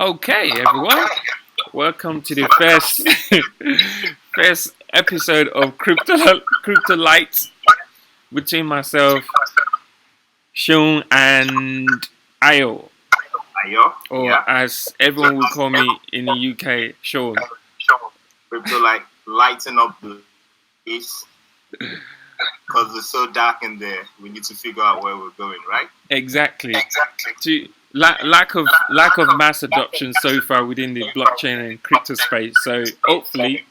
Okay, everyone, welcome to the first first episode of Cryptolight between myself, Sean, and Ayo, Ayo, or yeah. as everyone will call me in the UK, Sean. Cryptolight, lighten up the place because it's so dark in there. We need to figure out where we're going, right? Exactly. Exactly. To lack of mass adoption so far within the blockchain and crypto space. So hopefully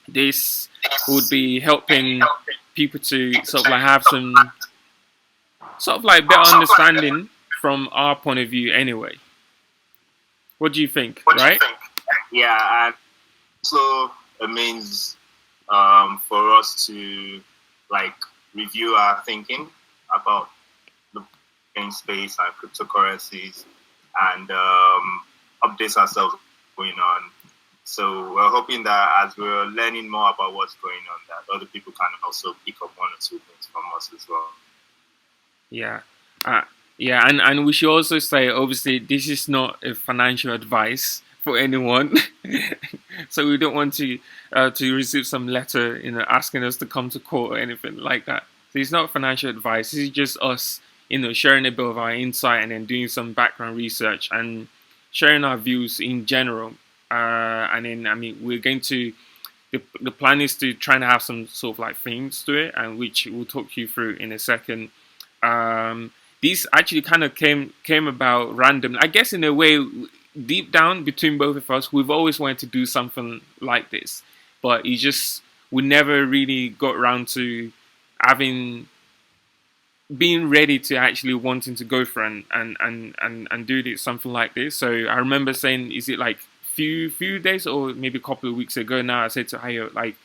this would be helping people to sort of like have some sort of like better understanding from our point of view anyway. What do you think, What do you right? think? Yeah, and so it means for us to like review our thinking about the blockchain space and cryptocurrencies and update ourselves going on. So we're hoping that as we're learning more about what's going on, that other people can also pick up one or two things from us as well. Yeah. Uh, yeah, and we should also say obviously this is not a financial advice for anyone. So we don't want to receive some letter, asking us to come to court or anything like that. So it's not financial advice. This is just us, sharing a bit of our insight and then doing some background research and sharing our views in general. And then I mean we're going to the plan is to try and have some sort of like themes to it, and which we'll talk you through in a second. These actually kind of came about randomly. I guess in a way, deep down between both of us, we've always wanted to do something like this, but it just we never really got around to having being ready to actually wanting to go for and do this something like this. So I remember saying, is it like few days or maybe a couple of weeks ago now? I said to Ayo, like,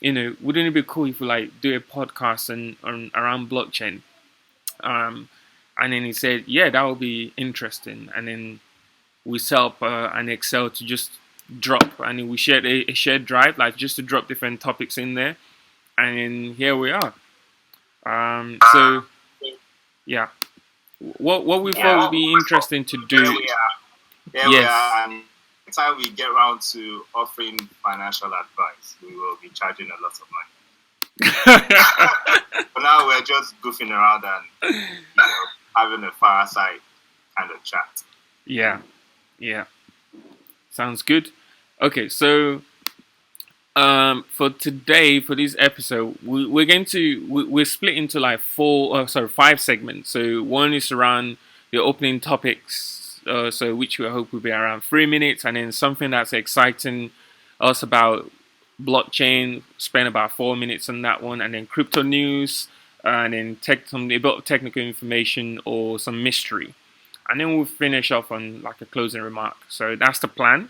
wouldn't it be cool if we like do a podcast and on around blockchain? Um, and then he said, yeah, that would be interesting. And then we set up an Excel to just drop, and then we shared a shared drive, like just to drop different topics in there. And then here we are. So yeah, what we thought would be interesting to do. There we are. There we are. And the time we get around to offering financial advice, we will be charging a lot of money. For now, we're just goofing around and having a fireside kind of chat. Yeah, sounds good. Okay, so for today, for this episode, we're split into like five segments. So one is around the opening topics, so which we hope will be around 3 minutes, and then something that's exciting us about blockchain, spend about 4 minutes on that one, and then crypto news, and then a bit of technical information or some mystery, and then we'll finish off on like a closing remark. So that's the plan.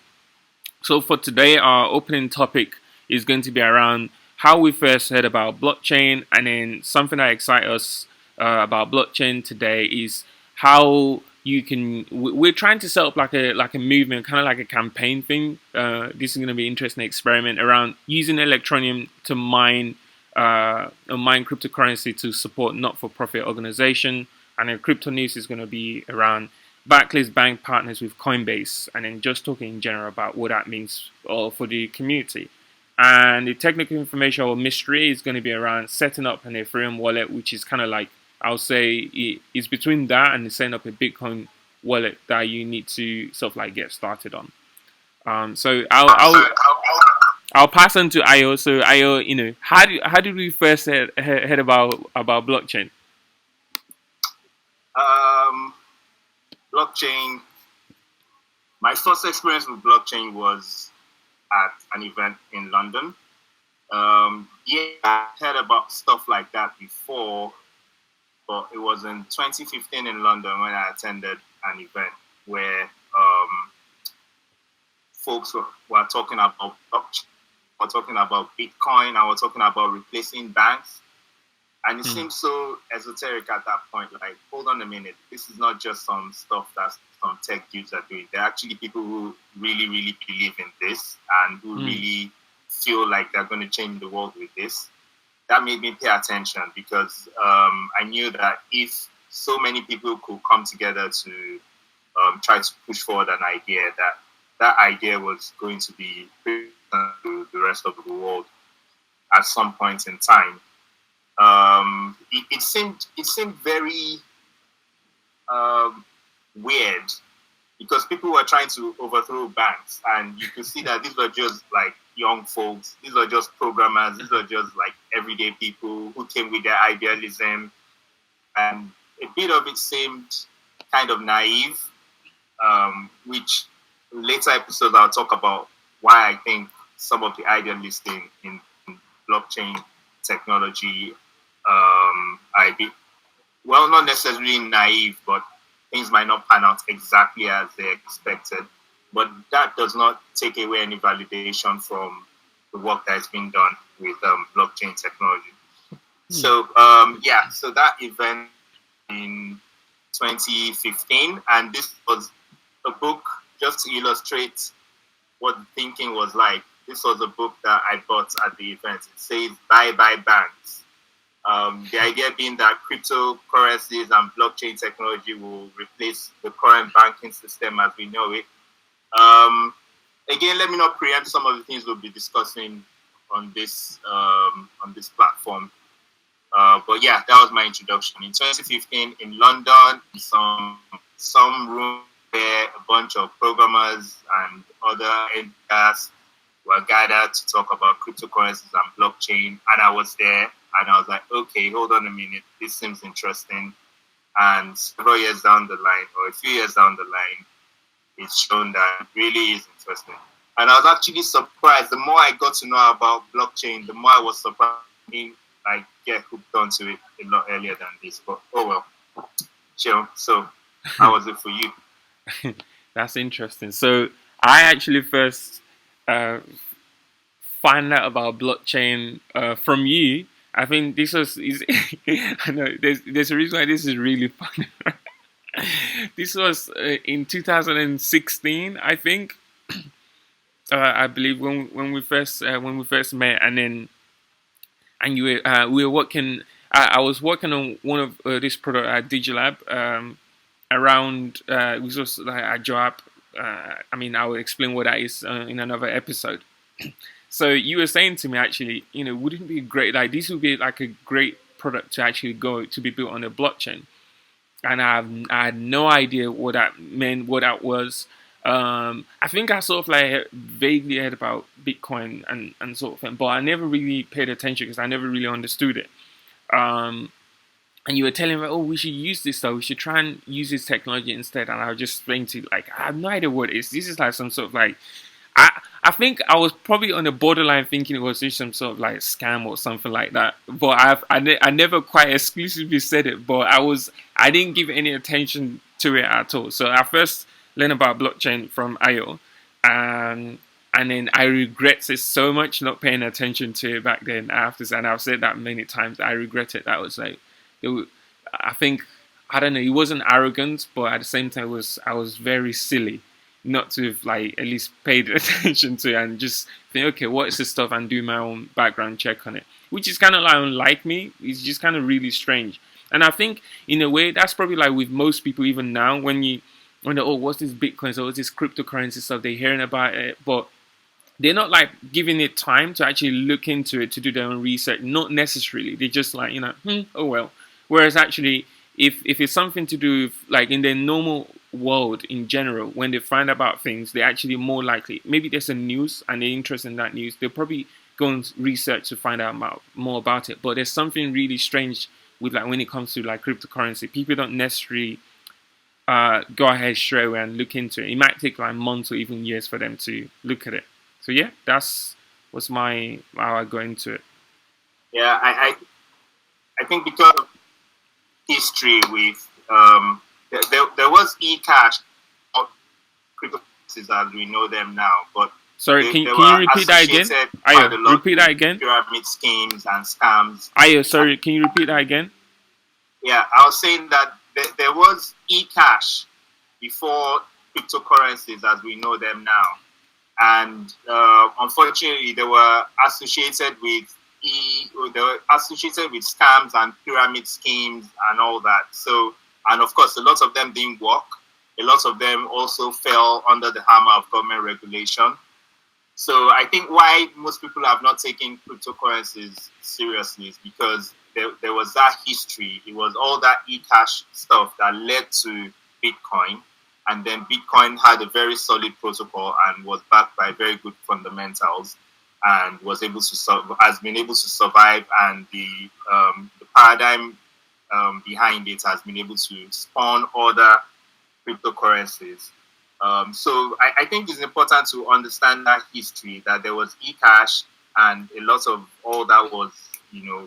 So for today, our opening topic is going to be around how we first heard about blockchain, and then something that excites us about blockchain today is how you can. We're trying to set up like a movement, kind of like a campaign thing. This is going to be an interesting experiment around using electroneum to mine cryptocurrency to support not-for-profit organization, and then crypto news is going to be around Barclays bank partners with Coinbase, and then just talking in general about what that means for the community. And the technical information or mystery is going to be around setting up an Ethereum wallet, which is kind of like, I'll say it's between that and setting up a Bitcoin wallet that you need to sort of like get started on. So I'll pass on to Ayo. So Ayo, how did we first heard about blockchain? Blockchain. My first experience with blockchain was at an event in London. I heard about stuff like that before, but it was in 2015 in London when I attended an event where folks were talking about blockchain, were talking about Bitcoin, and were talking about replacing banks. And it seemed so esoteric at that point. Like, hold on a minute. This is not just some stuff that some tech dudes are doing. There are actually people who really, really believe in this and who really feel like they're going to change the world with this. That made me pay attention because I knew that if so many people could come together to tried to push forward an idea that idea was going to be to the rest of the world at some point in time. It seemed very weird because people were trying to overthrow banks, and you could see that these were just like young folks, these were just programmers, these were just like everyday people who came with their idealism, and a bit of it seemed kind of naive, which later episodes I'll talk about why I think some of the idealists in blockchain technology I be well, not necessarily naive, but things might not pan out exactly as they expected. But that does not take away any validation from the work that has been done with blockchain technology. So so that event in 2015, and this was a book just to illustrate what the thinking was like. This was a book that I bought at the event. It says "Bye Bye Banks." The idea being that cryptocurrencies and blockchain technology will replace the current banking system as we know it. Again, let me not preempt some of the things we'll be discussing on this platform. But yeah, that was my introduction. In 2015, in London, some room where a bunch of programmers and other engineers were gathered to talk about cryptocurrencies and blockchain, and I was there. And I was like, okay, hold on a minute. This seems interesting. And several years down the line, or a few years down the line, it's shown that it really is interesting. And I was actually surprised. The more I got to know about blockchain, the more I was surprised. I get hooked onto it a lot earlier than this. But oh well, chill. So how was it for you? That's interesting. So I actually first find out about blockchain from you. I think this was. I know there's a reason why this is really fun. This was in 2016, I think. I believe when we first met, and you were we were working. I was working on one of this product at Digilab around. It was just like a job. I mean, I will explain what that is in another episode. So you were saying to me, actually, wouldn't it be great? Like this would be like a great product to actually go to be built on a blockchain. And I had no idea what that meant, what that was. I think I sort of like vaguely heard about Bitcoin and sort of thing, but I never really paid attention because I never really understood it. And you were telling me, oh, we should use this though. We should try and use this technology instead. And I was just explaining to you, like, I have no idea what it is. This is like some sort of like, I think I was probably on the borderline thinking it was just some sort of like scam or something like that. But I never quite exclusively said it. But I didn't give any attention to it at all. So I first learned about blockchain from Ayo, and then I regret it so much not paying attention to it back then. I have to say, and I've said that many times. I regret it. That was like, I think, I don't know. It wasn't arrogant, but at the same time, I was very silly not to have like at least paid attention to it and just think, okay, what is this stuff, and do my own background check on it, which is kind of like unlike me. It's just kind of really strange. And I think in a way that's probably like with most people even now when they, oh, what's this Bitcoin, so what's this cryptocurrency stuff, they're hearing about it, but they're not like giving it time to actually look into it, to do their own research. Not necessarily. They're just like, oh well. Whereas actually, if it's something to do with like in their normal world in general, when they find about things, they're actually more likely, maybe there's a news and they're interested in that news, they'll probably go and research to find out more about it. But there's something really strange with like when it comes to like cryptocurrency, people don't necessarily go ahead straight away and look into it. It might take like months or even years for them to look at it. So yeah, that's was how I go into it. Yeah, I think because of history with there was eCash, cryptocurrencies as we know them now, but sorry, can you repeat that again? Ayo, repeat that again. Pyramid schemes and scams. Ayo, sorry, can you repeat that again? Yeah, I was saying that there was eCash before cryptocurrencies as we know them now, and unfortunately, they were associated with scams and pyramid schemes and all that. So, and of course, a lot of them didn't work. a lot of them also fell under the hammer of government regulation. So I think why most people have not taken cryptocurrencies seriously is because there was that history. It was all that e-cash stuff that led to Bitcoin. And then Bitcoin had a very solid protocol and was backed by very good fundamentals and was able to has been able to survive. And the paradigm behind it has been able to spawn other cryptocurrencies. So I think it's important to understand that history, that there was eCash and a lot of all that was,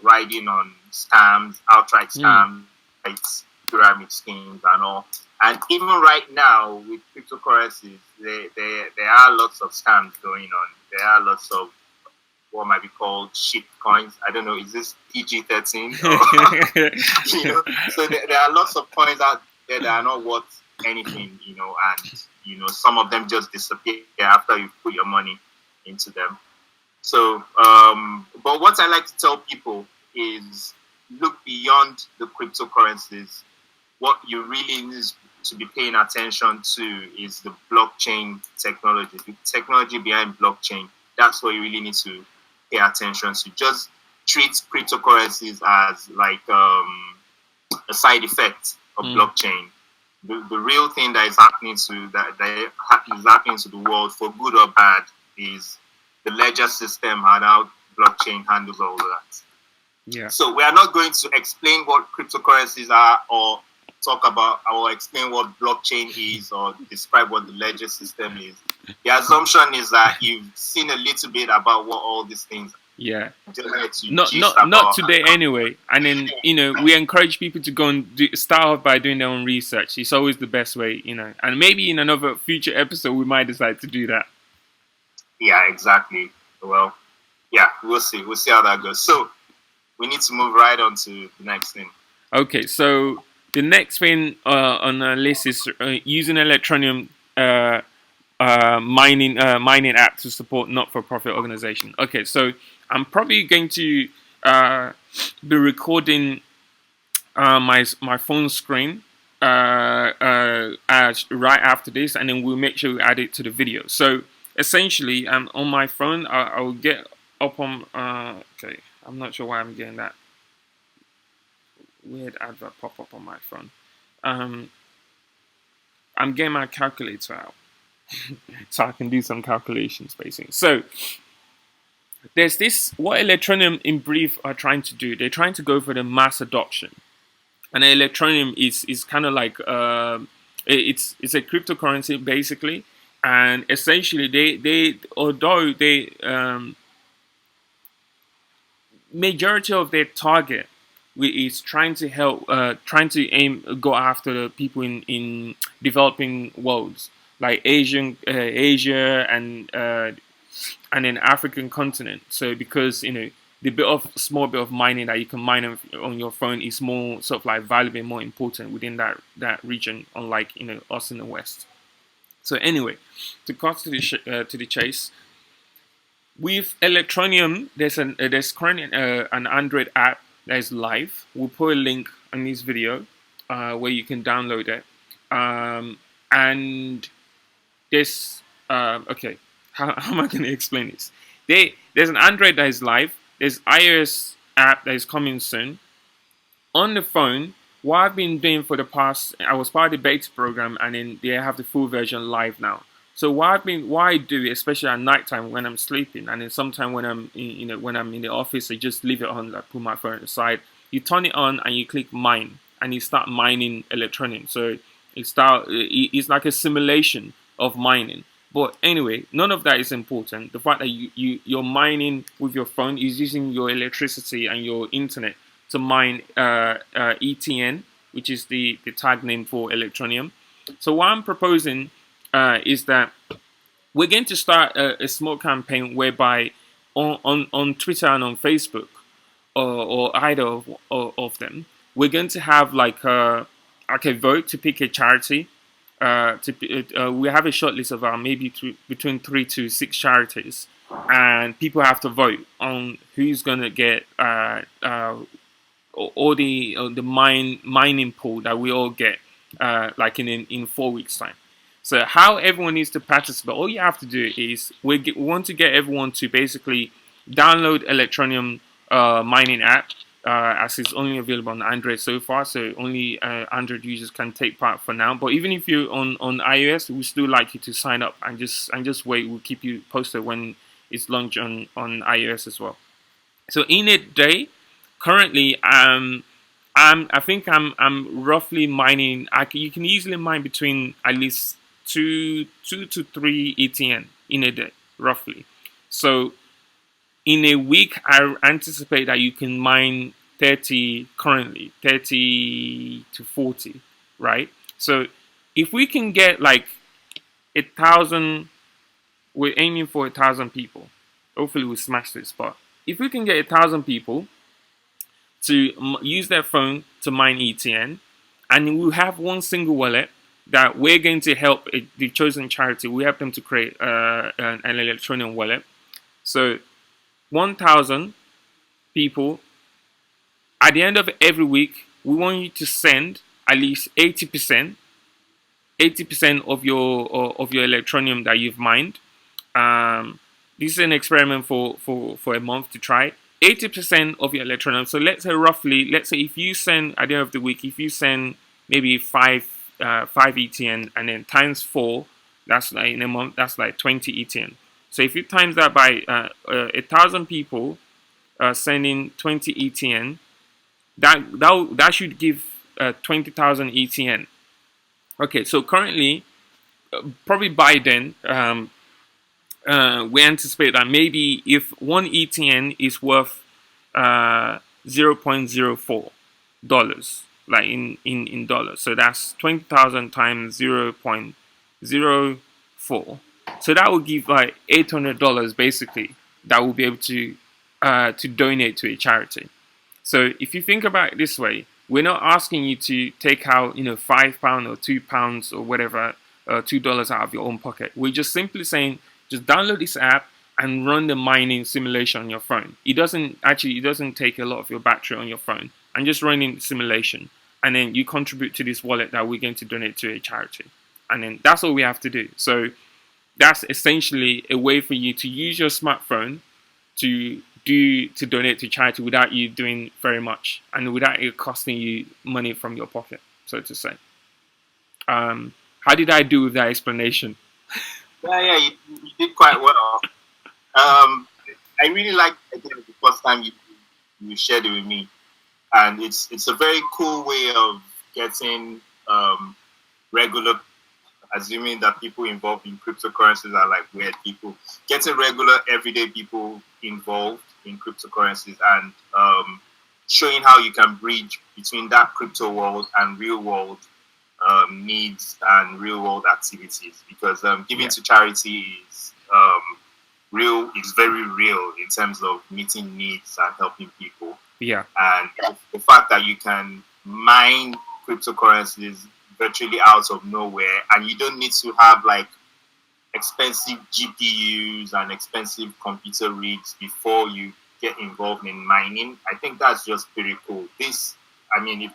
riding on scams, outright scams, like pyramid schemes and all. And even right now with cryptocurrencies, there are lots of scams going on. There are lots of what might be called shit coins. I don't know, is this PG-13? So there are lots of coins out there that are not worth anything, and some of them just disappear after you put your money into them. So but what I like to tell people is look beyond the cryptocurrencies. What you really need to be paying attention to is the blockchain technology, the technology behind blockchain. That's what you really need to pay attention to. Just treat cryptocurrencies as like a side effect of blockchain. The real thing that is happening to the world, for good or bad, is the ledger system and how blockchain handles all of that. Yeah. So we are not going to explain what cryptocurrencies are or talk about or explain what blockchain is or describe what the ledger system is. The assumption is that you've seen a little bit about what all these things are. Yeah. Not today anyway. And then, we encourage people to go and start off by doing their own research. It's always the best way, And maybe in another future episode, we might decide to do that. Yeah, exactly. Well, yeah, we'll see. We'll see how that goes. So we need to move right on to the next thing. Okay, so the next thing on our list is using electroneum mining app to support not-for-profit organization. Okay, so I'm probably going to be recording my phone screen right after this, and then we'll make sure we add it to the video. So essentially, on my phone, I will get up on. Okay, I'm not sure why I'm getting that weird advert pop up on my phone. I'm getting my calculator out so I can do some calculations, basically. So there's this, what Electroneum in brief are trying to do. They're trying to go for the mass adoption, and Electroneum is kind of like it's a cryptocurrency basically, and essentially they although they majority of their target is trying to help, go after the people in developing worlds like Asia and in African continent. So because the small bit of mining that you can mine on your phone is more sort of like valuable, more important within that region, unlike us in the West. So anyway, to cut to the chase. With Electroneum, there's currently an Android app that is live. We'll put a link on this video where you can download it. And this, okay, how am I going to explain this? There's an Android that is live. There's iOS app that is coming soon. On the phone, what I've been doing for the past, I was part of the beta program, and then they have the full version live now. So what I do, especially at nighttime when I'm sleeping, and then sometime when I'm when I'm in the office, I just leave it on, like put my phone aside. You turn it on and you click mine, and you start mining Electroneum. So it's like a simulation of mining. But anyway, none of that is important. The fact that you're mining with your phone is using your electricity and your internet to mine ETN, which is the tag name for Electroneum. So what I'm proposing is that we're going to start a small campaign whereby on Twitter and on Facebook or either of them, we're going to have like a vote to pick a charity. We have a short list of maybe between 3 to 6 charities, and people have to vote on who's going to get all the mining pool that we all get. like in 4 weeks time. So how everyone needs to participate, all you have to do is we want to get everyone to basically download Electroneum mining app, as it's only available on Android so far, so only Android users can take part for now. But even if you're on iOS, we still like you to sign up and just wait. We'll keep you posted when it's launched on iOS as well. So in a day, currently, I think I'm roughly mining. You can easily mine between at least two to three ETN in a day, roughly. So in a week, I anticipate that you can mine 30 currently, 30 to 40, right? So if we can get like 1,000, we're aiming for 1,000 people. Hopefully, we smash this. But if we can get 1,000 people to use their phone to mine ETN, and we'll have one single wallet that we're going to help the chosen charity. We help them to create an electronic wallet. So 1,000 people. At the end of every week, we want you to send at least 80% of your electronium that you've mined. This is an experiment for a month to try. 80% of your electronium. So let's say if you send at the end of the week, if you send maybe five ETN and then times 4, that's like in a month, that's like 20 ETN. So if you times that by 1,000 people sending 20 ETN, that should give 20,000 ETN. Okay, so currently, probably by then, we anticipate that maybe if one ETN is worth $0.04, like in dollars, so that's 20,000 times 0.04. So that will give like $800 basically that we'll be able to donate to a charity. So if you think about it this way, we're not asking you to take out £5 or £2 or whatever, $2 out of your own pocket. We're just simply saying just download this app and run the mining simulation on your phone. It doesn't take a lot of your battery on your phone, and just running the simulation, and then you contribute to this wallet that we're going to donate to a charity, and then that's all we have to do. So that's essentially a way for you to use your smartphone to donate to charity without you doing very much and without it costing you money from your pocket, so to say. How did I do with that explanation? Yeah, you did quite well. I really liked it the first time you shared it with me, and it's a very cool way of getting regular, assuming that people involved in cryptocurrencies are like weird people, getting regular everyday people involved in cryptocurrencies and showing how you can bridge between that crypto world and real world needs and real world activities, because giving to charity is very real in terms of meeting needs and helping people. Yeah. And the fact that you can mine cryptocurrencies virtually out of nowhere, and you don't need to have like expensive GPUs and expensive computer rigs before you get involved in mining. I think that's just pretty cool. If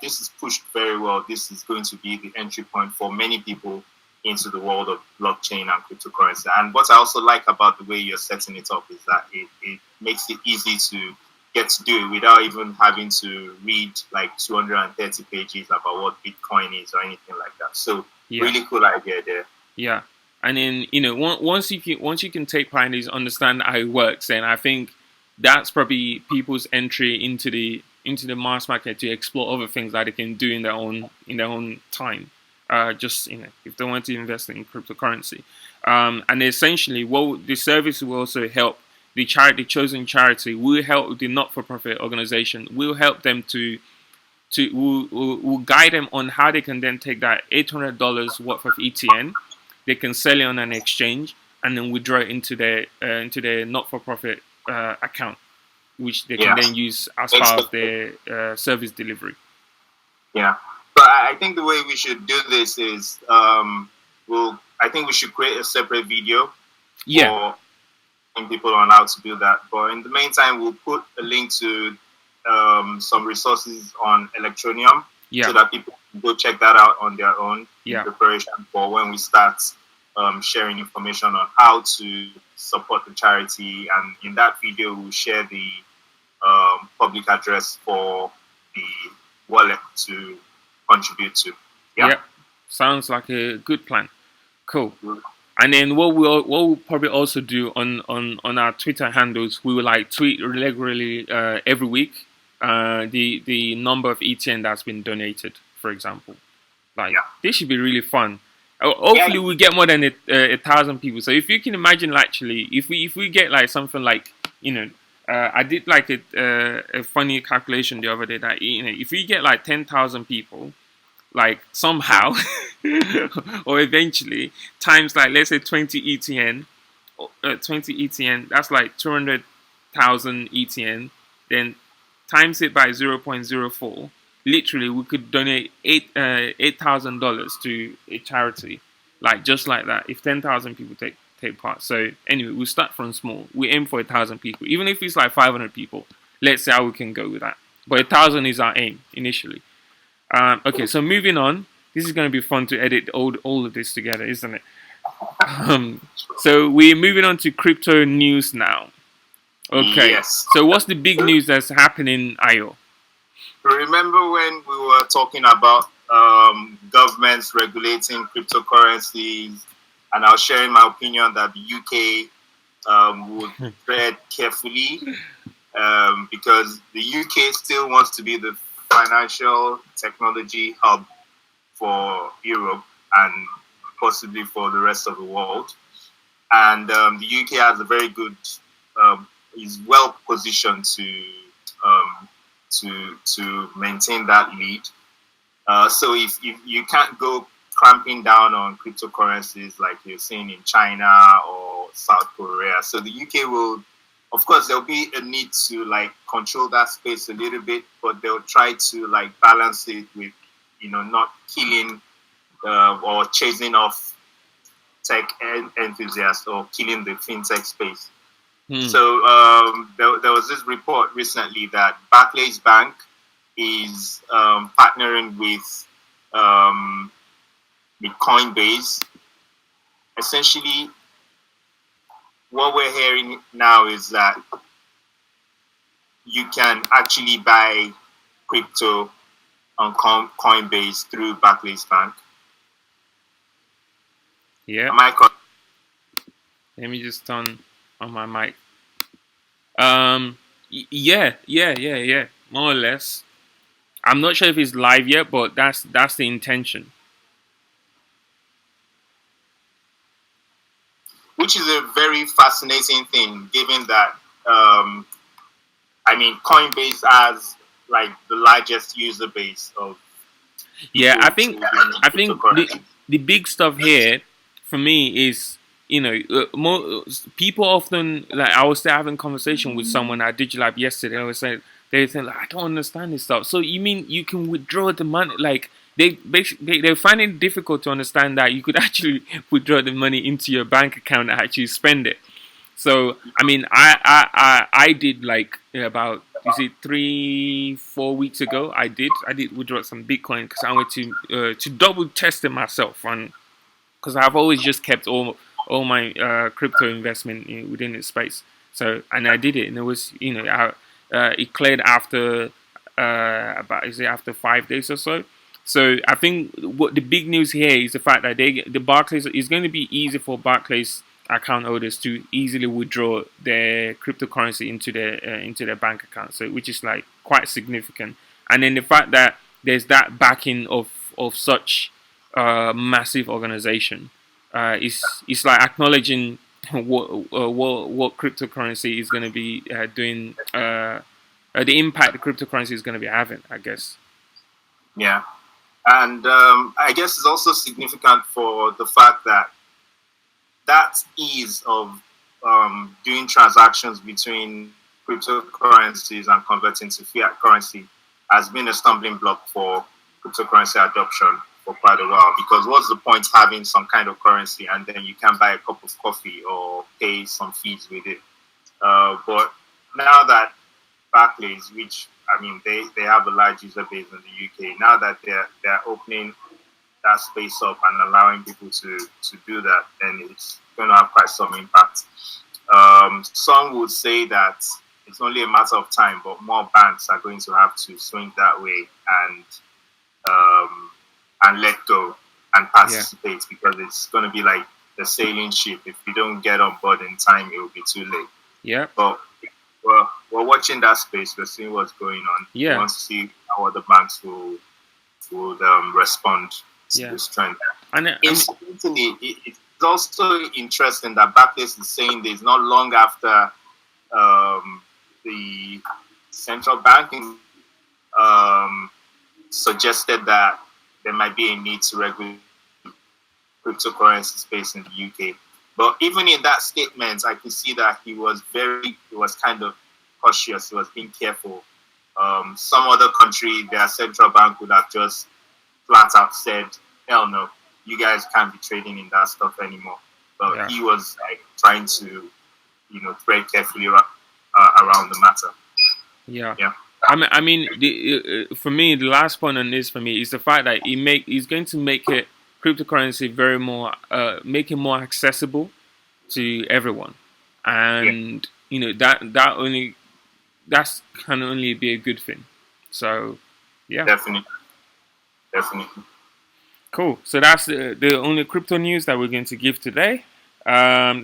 this is pushed very well, this is going to be the entry point for many people into the world of blockchain and cryptocurrency. And what I also like about the way you're setting it up is that it makes it easy to get to do it without even having to read like 230 pages about what Bitcoin is or anything like that. So really cool idea there. Yeah. And then, once you can take part in these, understand how it works, then I think that's probably people's entry into the mass market to explore other things that they can do in their own time. If they want to invest in cryptocurrency. And essentially, the service will also help the chosen charity, will help the not-for-profit organization, will help them will guide them on how they can then take that $800 worth of ETN, they can sell it on an exchange, and then withdraw it into their not-for-profit account, which they can then use as part of their service delivery. Yeah. But I think the way we should do this is, I think we should create a separate video for people on how to do that. But in the meantime, we'll put a link to some resources on Electroneum so that people go check that out on their own in Yeah. preparation for when we start sharing information on how to support the charity. And in that video, we'll share the public address for the wallet to contribute to. Yeah. Yeah. Sounds like a good plan. Cool. And then what we'll probably also do on our Twitter handles, we will like tweet regularly every week the number of ETN that's been donated, for example. Like Yeah. this should be really fun. Hopefully we get more than 1,000 people. So if you can imagine, actually, if we get like something like, I did like a funny calculation the other day that, if we get like 10,000 people, like somehow or eventually, times like, let's say 20 ETN, 20 ETN, that's like 200,000 ETN, then times it by 0.04, literally we could donate $8,000 to a charity, like just like that, if 10,000 people take part. So anyway, we'll start from small. We aim for 1,000 people, even if it's like 500 people. Let's see how we can go with that, but 1,000 is our aim initially. Okay, so moving on. This is going to be fun to edit all of this together, isn't it? So we're moving on to crypto news now. Okay. Yes. So what's the big news that's happening, Ayo? Remember when we were talking about governments regulating cryptocurrencies, and I was sharing my opinion that the UK would tread carefully because the UK still wants to be the financial technology hub for Europe and possibly for the rest of the world. And the UK has a very good, is well positioned to maintain that lead. So if you can't go clamping down on cryptocurrencies like you're seeing in China or South Korea, so the UK will, of course, there'll be a need to like control that space a little bit, but they'll try to like balance it with, not killing or chasing off tech enthusiasts or killing the fintech space. So there was this report recently that Barclays Bank is partnering with Coinbase. Essentially, what we're hearing now is that you can actually buy crypto on Coinbase through Barclays Bank. Yeah. Am I correct? Let me just turn on my mic. Yeah. More or less. I'm not sure if it's live yet, but that's the intention. Which is a very fascinating thing, given that Coinbase has like the largest user base of. Yeah, I think the big stuff here for me is, more people often, like, I was having a conversation with someone at DigiLab yesterday. I was saying, they think, like, I don't understand this stuff. So you mean you can withdraw the money? Like they find it difficult to understand that you could actually withdraw the money into your bank account and actually spend it. So I mean, I did like about, 3-4 weeks ago. I did withdraw some Bitcoin because I wanted to double test it myself, and because I've always just kept all my crypto investment within its space. So, and I did it, and it was, it cleared after after 5 days or so. So I think what the big news here is the fact that the Barclays, is going to be easy for Barclays account holders to easily withdraw their cryptocurrency into their bank account. So, which is like quite significant. And then the fact that there's that backing of such massive organization is like acknowledging what cryptocurrency is going to be doing, the impact the cryptocurrency is going to be having, I guess. Yeah. And I guess it's also significant for the fact that ease of doing transactions between cryptocurrencies and converting to fiat currency has been a stumbling block for cryptocurrency adoption for quite a while. Because what's the point having some kind of currency and then you can buy a cup of coffee or pay some fees with it? But now that Barclays, which I mean, they have a large user base in the UK. Now that they're opening that space up and allowing people to do that, then it's going to have quite some impact. Some would say that it's only a matter of time, but more banks are going to have to swing that way um, and let go and participate, because it's going to be like the sailing ship. If you don't get on board in time, it will be too late. Yeah. But we're watching that space. We're seeing what's going on. Yeah. We want to see how other banks would respond to this trend. Incidentally, it's also interesting that Barclays is saying this not long after the central banking suggested that there might be a need to regulate cryptocurrency space in the UK. But even in that statement, I could see that he was kind of cautious. He was being careful. Some other country, their central bank would have just flat out said, "Hell no, you guys can't be trading in that stuff anymore." But he was like trying to, tread carefully around the matter. Yeah. I mean, for me, the last point on this for me is the fact that he's going to make it cryptocurrency make it more accessible to everyone, and that's can only be a good thing. So, yeah, definitely. Cool. So that's the only crypto news that we're going to give today. Sean,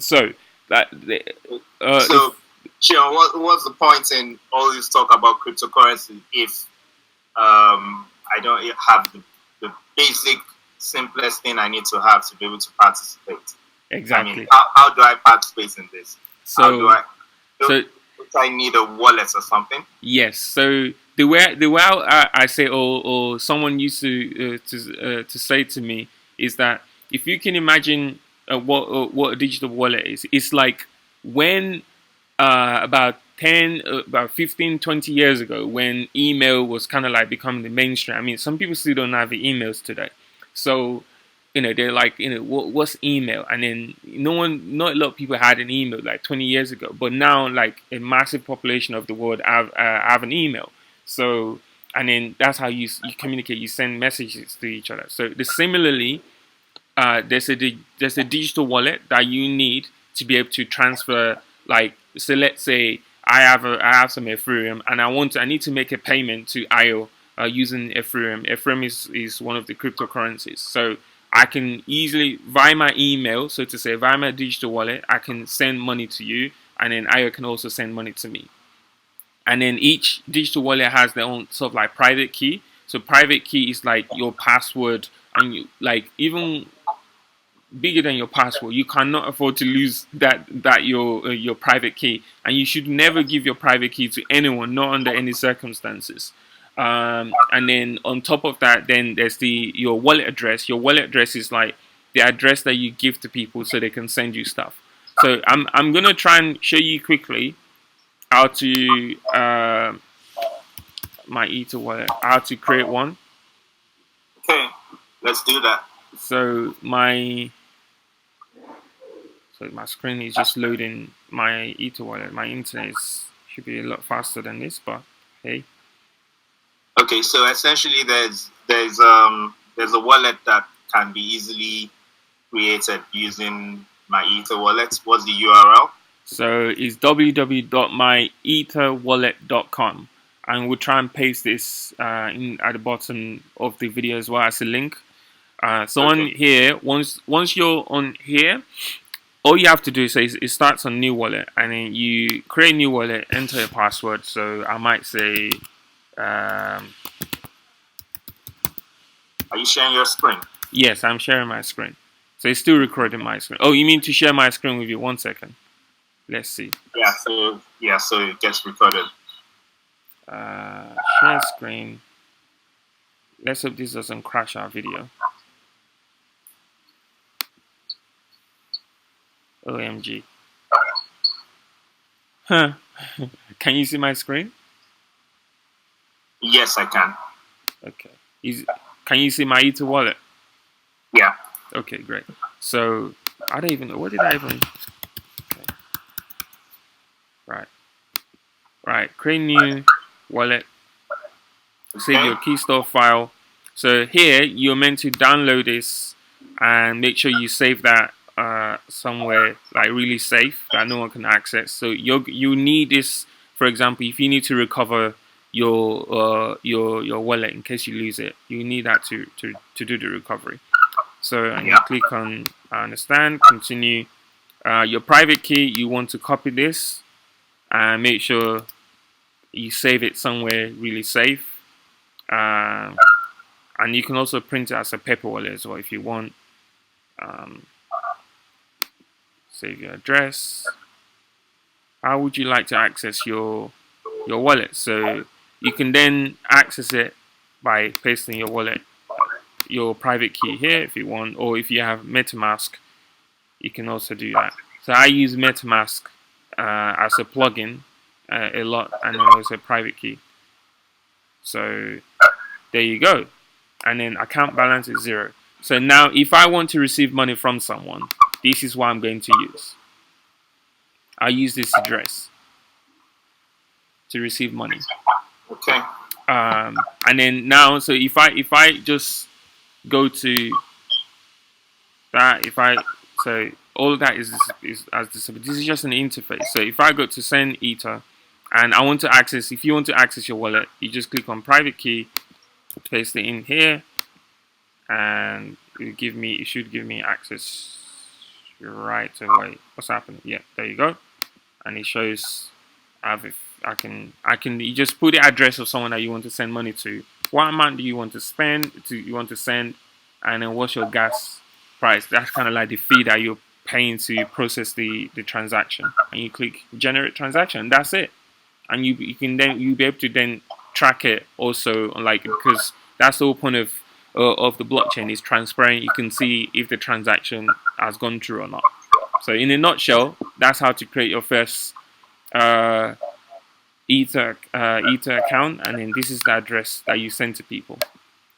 what's the point in all this talk about cryptocurrency if I don't have the basic, simplest thing I need to have to be able to participate? Exactly. I mean, how do I participate in this? So I need a wallet or something? Yes. So the way I say, or someone used to say to me, is that if you can imagine what a digital wallet is, it's like when about 15, 20 years ago, when email was kind of like becoming the mainstream. I mean, some people still don't have the emails today. So, they're like, what's email? And then not a lot of people had an email like 20 years ago. But now, like, a massive population of the world have an email. So, and then that's how you communicate. You send messages to each other. So, similarly, there's a digital wallet that you need to be able to transfer. Like, so let's say I have some Ethereum and I need to make a payment to IO using Ethereum. Ethereum is one of the cryptocurrencies. So I can easily, via my email, so to say, via my digital wallet, I can send money to you, and then IO can also send money to me. And then each digital wallet has their own sort of like private key. So private key is like your password, and you, like, even bigger than your password. You cannot afford to lose your private key, and you should never give your private key to anyone, not under any circumstances. And then on top of that, then there's your wallet address. Your wallet address is like the address that you give to people so they can send you stuff. So I'm gonna try and show you quickly how to my Ether wallet, how to create one. Okay, let's do that. So my screen is just loading my Ether wallet. My internet should be a lot faster than this, but hey. Okay, so essentially there's a wallet that can be easily created using my Ether wallet. What's the URL? So it's www.myetherwallet.com, and we'll try and paste this in at the bottom of the video as well as a link. So on here, once you're on here, all you have to do is it starts on new wallet, and then you create a new wallet, enter a password. So I might say, are you sharing your screen? Yes, I'm sharing my screen. So it's still recording my screen. Oh, you mean to share my screen with you? 1 second. Let's see. So it gets recorded. Share screen. Let's hope this doesn't crash our video. OMG. Huh. Can you see my screen? Yes, I can. Okay. Can you see my Ether wallet? Yeah. Okay, great. So I don't even know. What did I even? Okay. Right. Create new wallet. save Okay. your key store file. So here you're meant to download this and make sure you save that somewhere like really safe that no one can access. So you need this, for example, if you need to recover your wallet in case you lose it, you need that to do the recovery. So and you Yeah. click on understand, continue. Your private key, you want to copy this and make sure you save it somewhere really safe. Um, and you can also print it as a paper wallet as well if you want. Um, save your address. How would you like to access your wallet? So you can then access it by pasting your wallet, your private key here if you want, or if you have MetaMask, you can also do that. So I use MetaMask as a plugin a lot, and then also a private key. So there you go. And then account balance is 0. So now if I want to receive money from someone, this is what I'm going to use. I use this address to receive money. Okay. And then now, so if I just go to that, so all of that is as this is just an interface. So if I go to send Ether, and I want to access, if you want to access your wallet, you just click on private key, paste it in here, and it should give me access right away. What's happening? Yeah, there you go. And it shows if I can you just put the address of someone that you want to send money to. What amount do you want to send, and then what's your gas price? That's kind of like the fee that you're paying to process the transaction. And you click generate transaction. That's it. And you'll be able to then track it also, like, because that's the whole point of the blockchain is transparent. You can see if the transaction has gone through or not. So in a nutshell, that's how to create your first Ether account, and then this is the address that you send to people.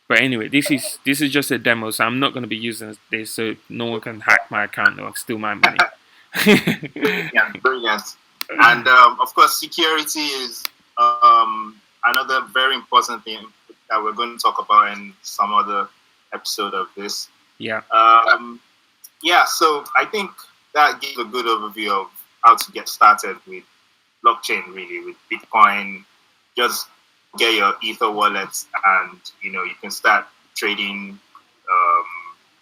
But anyway, this is just a demo, so I'm not going to be using this, so no one can hack my account or steal my money. Brilliant, brilliant. And of course, security is another very important thing that we're going to talk about in some other episode of this. Yeah. Yeah. So I think that gives a good overview of how to get started with blockchain, really, with Bitcoin. Just get your Ether wallet, and you can start trading,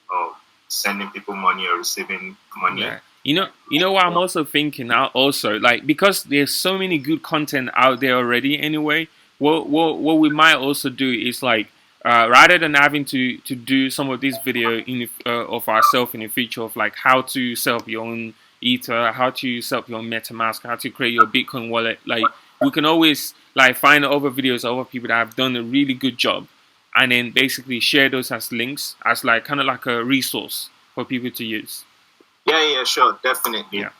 or sending people money or receiving money. Yeah. You know what I'm also thinking now, also, like, because there's so many good content out there already anyway, what we might also do is, like, rather than having to do some of this video of ourselves in the future, of like how to set up your own Ether, how to set up your own MetaMask, how to create your Bitcoin wallet, like, we can always like find other videos of other people that have done a really good job, and then basically share those as links, as like kind of like a resource for people to use. Yeah, sure, definitely. Yeah.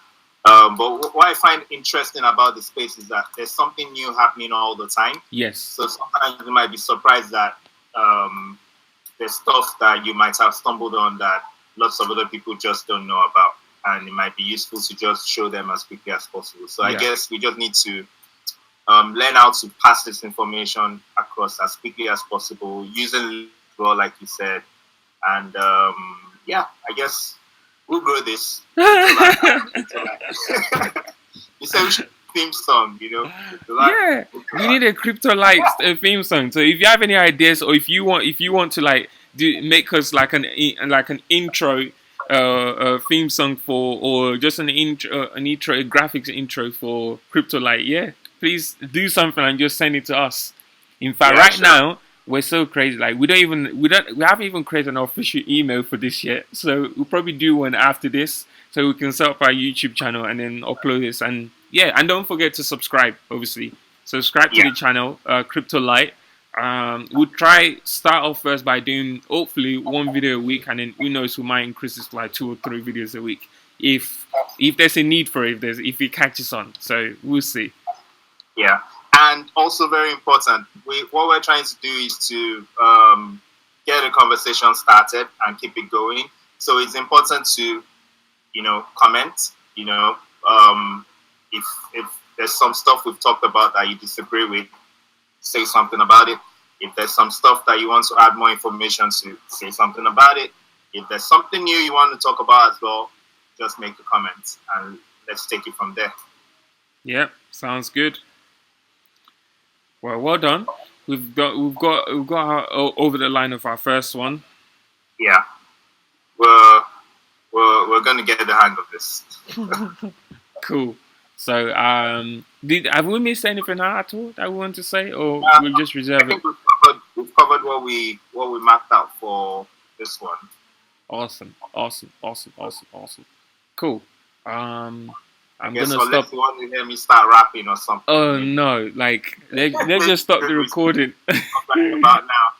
But what I find interesting about the space is that there's something new happening all the time. Yes. So sometimes you might be surprised that there's stuff that you might have stumbled on that lots of other people just don't know about, and it might be useful to just show them as quickly as possible. So I guess we just need to learn how to pass this information across as quickly as possible, using well, like you said, and I guess we'll grow this. You said we should theme song, Yeah, we need a Cryptolight theme song. So if you have any ideas, or if you want to like make us like an intro theme song for, or just an intro, a graphics intro for Cryptolight, yeah, please do something and just send it to us. In fact, now we're so crazy, like we haven't even created an official email for this yet, so we'll probably do one after this, so we can set up our YouTube channel and then upload this. And and don't forget to subscribe. Obviously, subscribe to the channel, Cryptolight. We'll start off first by doing hopefully one video a week, and then who knows, we might increase this to like 2 or 3 videos a week if there's a need for it, if it catches on. So we'll see. Yeah. And also very important, what we're trying to do is to get a conversation started and keep it going. So it's important to, comment, if there's some stuff we've talked about that you disagree with, say something about it. If there's some stuff that you want to add more information to, say something about it. If there's something new you want to talk about as well, just make a comment and let's take it from there. Yep, sounds good. Well done. We've got over the line of our first one. Yeah, we're gonna get the hang of this. Cool. So, have we missed anything out at all that we want to say, or we'll just I reserve it? think we've covered what we mapped out for this one. Awesome. Cool. I'm gonna Unless stop. you want to hear me start rapping or something. Oh no! Like let's just stop the recording. About now.